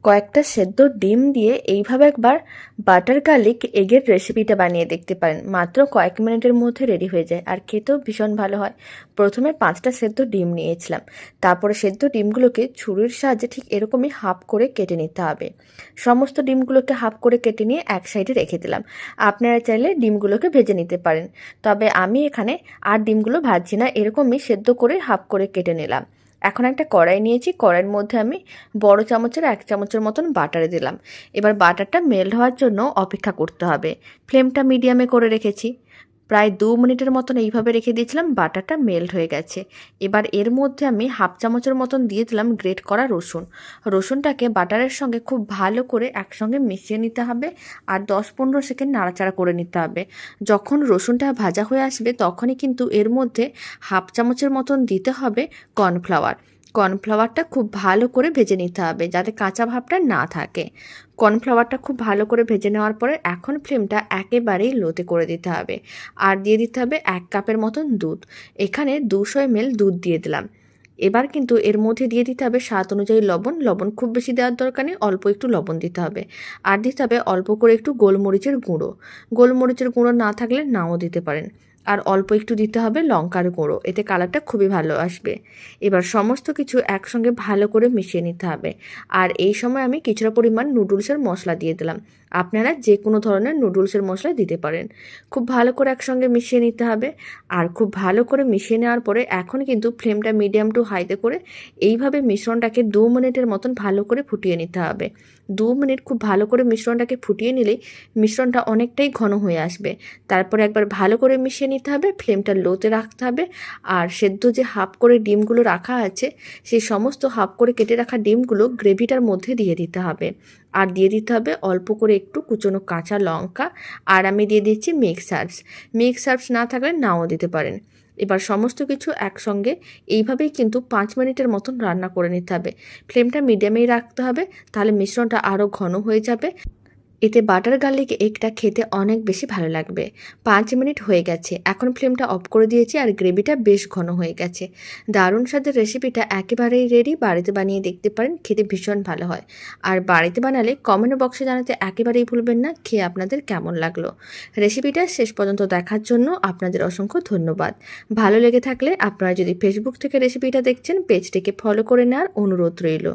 কয়েকটা সেদ্ধ ডিম দিয়ে এইভাবে একবার বাটার গার্লিক এগের রেসিপিটা বানিয়ে দেখতে পারেন। মাত্র কয়েক মিনিটের মধ্যে রেডি হয়ে যায় আর খেতেও ভীষণ ভালো হয়। প্রথমে 5টা সেদ্ধ ডিম নিয়েছিলাম, তারপরে সেদ্ধ ডিমগুলোকে ছুরির সাহায্যে ঠিক এরকমই হাফ করে কেটে নিতে হবে। সমস্ত ডিমগুলোকে হাফ করে কেটে নিয়ে এক সাইডে রেখে দিলাম। আপনারা চাইলে ডিমগুলোকে ভেজে নিতে পারেন, তবে আমি এখানে আর ডিমগুলো ভাজছি না, এরকমই সেদ্ধ করে হাফ করে কেটে নিলাম। এখন একটা কড়াই নিয়েছি, কড়াইয়ের মধ্যে আমি বড় চামচের 1 চামচের মতন বাটারে দিলাম। এবার বাটারটা মেল্ট হওয়ার জন্য অপেক্ষা করতে হবে। ফ্লেমটা মিডিয়ামে করে রেখেছি। প্রায় 2 মিনিটের মতন এইভাবে রেখে দিয়েছিলাম, বাটারটা মেল্ট হয়ে গেছে। এবার এর মধ্যে আমি হাফ চামচের মতন দিয়ে দিলাম গ্রেট করা রসুন। রসুনটাকে বাটারের সঙ্গে খুব ভালো করে একসঙ্গে মিশিয়ে নিতে হবে আর 10-15 সেকেন্ড নাড়াচাড়া করে নিতে হবে। যখন রসুনটা ভাজা হয়ে আসবে তখনই কিন্তু এর মধ্যে হাফ চামচের মতন দিতে হবে কর্নফ্লাওয়ার। কর্নফ্লাওয়ারটা খুব ভালো করে ভেজে নিতে হবে যাতে কাঁচা ভাবটা না থাকে। কর্নফ্লাওয়ারটা খুব ভালো করে ভেজে নেওয়ার পরে এখন ফ্লেমটা একেবারেই লোতে করে দিতে হবে আর দিয়ে দিতে হবে 1 কাপের মতন দুধ। এখানে 200 ml দুধ দিয়ে দিলাম। এবার কিন্তু এর মধ্যে দিয়ে দিতে হবে স্বাদ অনুযায়ী লবণ। লবণ খুব বেশি দেওয়ার দরকার নেই, অল্প একটু লবণ দিতে হবে। আর দিতে হবে অল্প করে একটু গোলমরিচের গুঁড়ো। গোলমরিচের গুঁড়ো না থাকলে নাও দিতে পারেন। আর অল্প একটু দিতে হবে লঙ্কার গুঁড়ো, এতে কালারটা খুবই ভালো আসবে। এবার সমস্ত কিছু একসঙ্গে ভালো করে মিশিয়ে নিতে হবে। আর এই সময় আমি কিছুটা পরিমাণ নুডলসের মশলা দিয়ে দিলাম। আপনারা যে কোনো ধরনের নুডলসের মশলা দিতে পারেন। খুব ভালো করে একসঙ্গে মিশিয়ে নিতে হবে। আর খুব ভালো করে মিশিয়ে নেওয়ার পরে এখন কিন্তু ফ্লেমটা মিডিয়াম টু হাইতে করে এইভাবে মিশ্রণটাকে 2 মিনিটের মতন ভালো করে ফুটিয়ে নিতে হবে। 2 মিনিট খুব ভালো করে মিশ্রণটাকে ফুটিয়ে নিলেই মিশ্রণটা অনেকটাই ঘন হয়ে আসবে। তারপরে একবার ভালো করে মিশিয়ে নিতে হবে, ফ্লেমটা লোতে রাখতে হবে। আর সেদ্ধ যে হাফ করে ডিমগুলো রাখা আছে সেই সমস্ত হাফ করে কেটে রাখা ডিমগুলো গ্রেভিটার মধ্যে দিয়ে দিতে হবে। আর দিয়ে দিতে হবে অল্প করে একটু কুচনো কাঁচা লঙ্কা। আর আমি দিয়ে দিচ্ছি মিক্স হার্বস। মিক্স হার্বস না থাকলে নাও দিতে পারেন। এবার সমস্ত কিছু একসঙ্গে এইভাবেই কিন্তু 5 মিনিটের মতন রান্না করে নিতে হবে। ফ্লেমটা মিডিয়ামেই রাখতে হবে, তাহলে মিশ্রণটা আরও ঘন হয়ে যাবে। এতে বাটার গার্লিক এগটা খেতে অনেক বেশি ভালো লাগবে। 5 মিনিট হয়ে গেছে, এখন ফ্লেমটা অফ করে দিয়েছি আর গ্রেভিটা বেশ ঘন হয়ে গেছে। দারুণ স্বাদের রেসিপিটা একেবারেই রেডি, বাড়িতে বানিয়ে দেখতে পারেন, খেতে ভীষণ ভালো হয়। আর বাড়িতে বানালে কমেন্ট বক্সে জানাতে একেবারেই ভুলবেন না খেয়ে আপনাদের কেমন লাগলো। রেসিপিটা শেষ পর্যন্ত দেখার জন্য আপনাদের অসংখ্য ধন্যবাদ। ভালো লেগে থাকলে আপনারা যদি ফেসবুক থেকে রেসিপিটা দেখছেন পেজটিকে ফলো করে নেওয়ার অনুরোধ রইল।